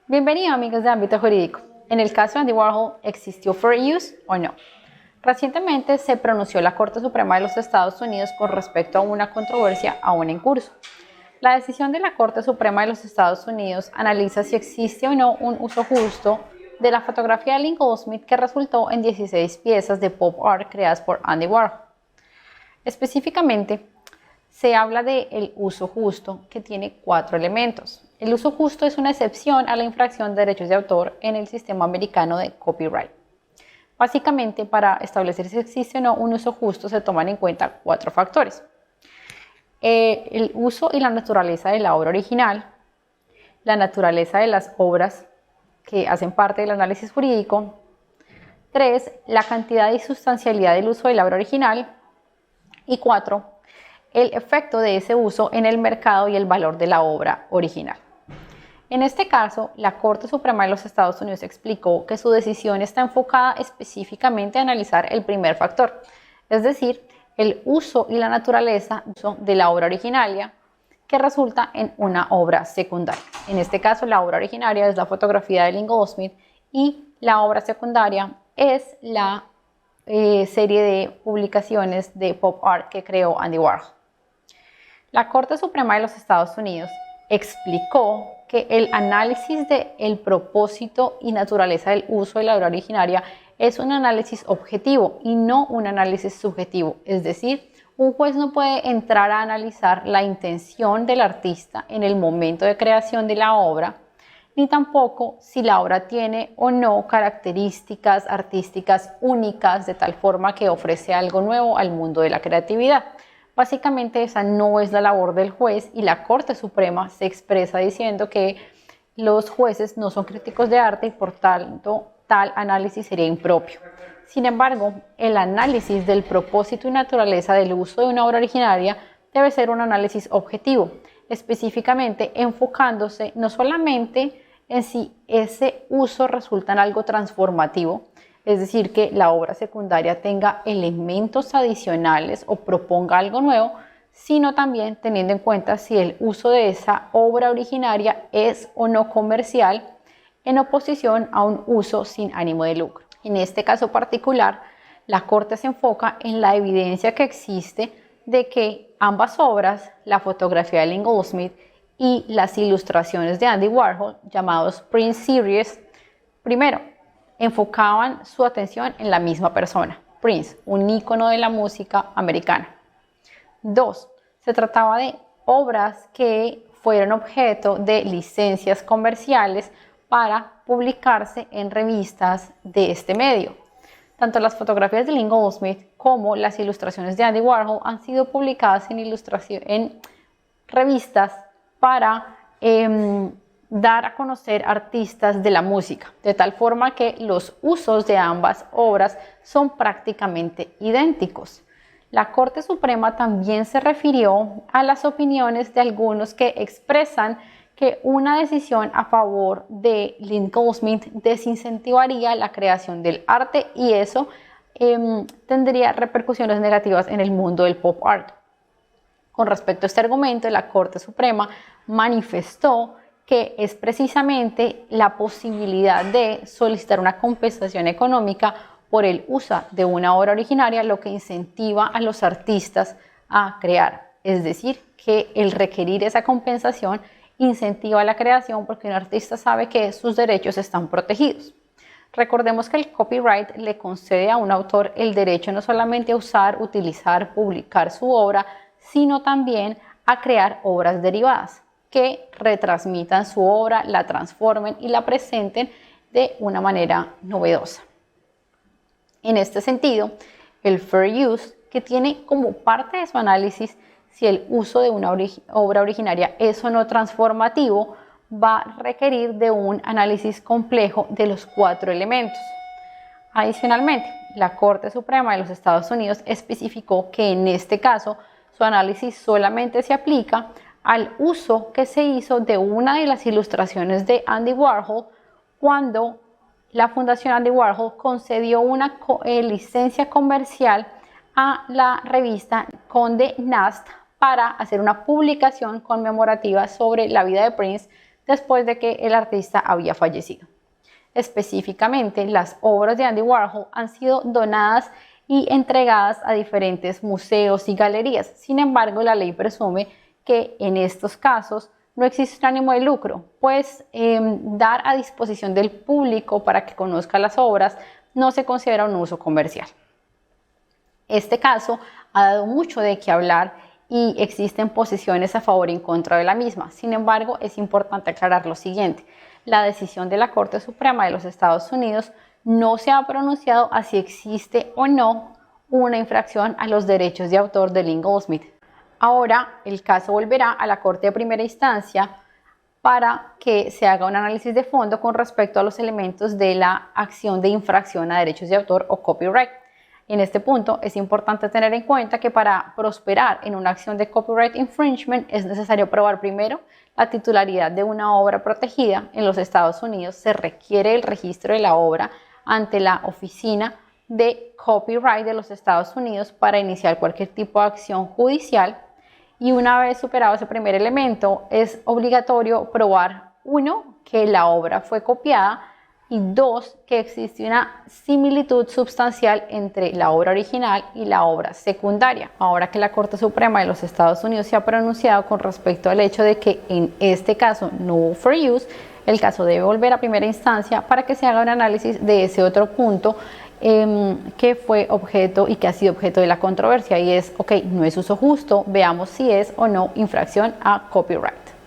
Bienvenidos amigos de Ámbito Jurídico. En el caso de Andy Warhol, ¿existió fair use o no? Recientemente se pronunció la Corte Suprema de los Estados Unidos con respecto a una controversia aún en curso. La decisión de la Corte Suprema de los Estados Unidos analiza si existe o no un uso justo de la fotografía de Lynn Goldsmith que resultó en 16 piezas de pop art creadas por Andy Warhol. Específicamente, se habla del uso justo, que tiene 4 elementos. El uso justo es una excepción a la infracción de derechos de autor en el sistema americano de copyright. Básicamente, para establecer si existe o no un uso justo, se toman en cuenta 4 factores. El uso y la naturaleza de la obra original, la naturaleza de las obras que hacen parte del análisis jurídico. 3, la cantidad y sustancialidad del uso de la obra original. Y 4, el efecto de ese uso en el mercado y el valor de la obra original. En este caso, la Corte Suprema de los Estados Unidos explicó que su decisión está enfocada específicamente a analizar el primer factor, es decir, el uso y la naturaleza de la obra originaria que resulta en una obra secundaria. En este caso, la obra originaria es la fotografía de Lynn Goldsmith y la obra secundaria es la serie de publicaciones de pop art que creó Andy Warhol. La Corte Suprema de los Estados Unidos explicó que el análisis del propósito y naturaleza del uso de la obra originaria es un análisis objetivo y no un análisis subjetivo. Es decir, un juez no puede entrar a analizar la intención del artista en el momento de creación de la obra, ni tampoco si la obra tiene o no características artísticas únicas de tal forma que ofrece algo nuevo al mundo de la creatividad. Básicamente esa no es la labor del juez y la Corte Suprema se expresa diciendo que los jueces no son críticos de arte y por tanto tal análisis sería impropio. Sin embargo, el análisis del propósito y naturaleza del uso de una obra originaria debe ser un análisis objetivo, específicamente enfocándose no solamente en si ese uso resulta en algo transformativo, es decir, que la obra secundaria tenga elementos adicionales o proponga algo nuevo, sino también teniendo en cuenta si el uso de esa obra originaria es o no comercial en oposición a un uso sin ánimo de lucro. En este caso particular, la Corte se enfoca en la evidencia que existe de que ambas obras, la fotografía de Lynn Goldsmith y las ilustraciones de Andy Warhol, llamados Prince Series, primero, enfocaban su atención en la misma persona, Prince, un ícono de la música americana. 2. Se trataba de obras que fueron objeto de licencias comerciales para publicarse en revistas de este medio. Tanto las fotografías de Lynn Goldsmith como las ilustraciones de Andy Warhol han sido publicadas en revistas para dar a conocer artistas de la música, de tal forma que los usos de ambas obras son prácticamente idénticos. La Corte Suprema también se refirió a las opiniones de algunos que expresan que una decisión a favor de Lynn Goldsmith desincentivaría la creación del arte y eso tendría repercusiones negativas en el mundo del pop art. Con respecto a este argumento, la Corte Suprema manifestó que es precisamente la posibilidad de solicitar una compensación económica por el uso de una obra originaria lo que incentiva a los artistas a crear. Es decir, que el requerir esa compensación incentiva la creación porque un artista sabe que sus derechos están protegidos. Recordemos que el copyright le concede a un autor el derecho no solamente a usar, utilizar, publicar su obra, sino también a crear obras derivadas que retransmitan su obra, la transformen y la presenten de una manera novedosa. En este sentido, el fair use, que tiene como parte de su análisis si el uso de una obra originaria es o no transformativo, va a requerir de un análisis complejo de los 4 elementos. Adicionalmente, la Corte Suprema de los Estados Unidos especificó que en este caso su análisis solamente se aplica al uso que se hizo de una de las ilustraciones de Andy Warhol cuando la Fundación Andy Warhol concedió una licencia comercial a la revista Condé Nast para hacer una publicación conmemorativa sobre la vida de Prince después de que el artista había fallecido. Específicamente, las obras de Andy Warhol han sido donadas y entregadas a diferentes museos y galerías. Sin embargo, la ley presume que en estos casos no existe un ánimo de lucro, pues dar a disposición del público para que conozca las obras no se considera un uso comercial. Este caso ha dado mucho de qué hablar y existen posiciones a favor y en contra de la misma. Sin embargo, es importante aclarar lo siguiente: la decisión de la Corte Suprema de los Estados Unidos no se ha pronunciado a si existe o no una infracción a los derechos de autor de Lynn Goldsmith. Ahora el caso volverá a la Corte de Primera Instancia para que se haga un análisis de fondo con respecto a los elementos de la acción de infracción a derechos de autor o copyright. En este punto es importante tener en cuenta que para prosperar en una acción de copyright infringement es necesario probar primero la titularidad de una obra protegida. En los Estados Unidos se requiere el registro de la obra ante la Oficina de Copyright de los Estados Unidos para iniciar cualquier tipo de acción judicial, y una vez superado ese primer elemento es obligatorio probar, 1, que la obra fue copiada, y 2, que existe una similitud sustancial entre la obra original y la obra secundaria. Ahora que la Corte Suprema de los Estados Unidos se ha pronunciado con respecto al hecho de que en este caso no hubo fair use, el caso debe volver a primera instancia para que se haga un análisis de ese otro punto que fue objeto y que ha sido objeto de la controversia, y es, ok, no es uso justo, veamos si es o no infracción a copyright.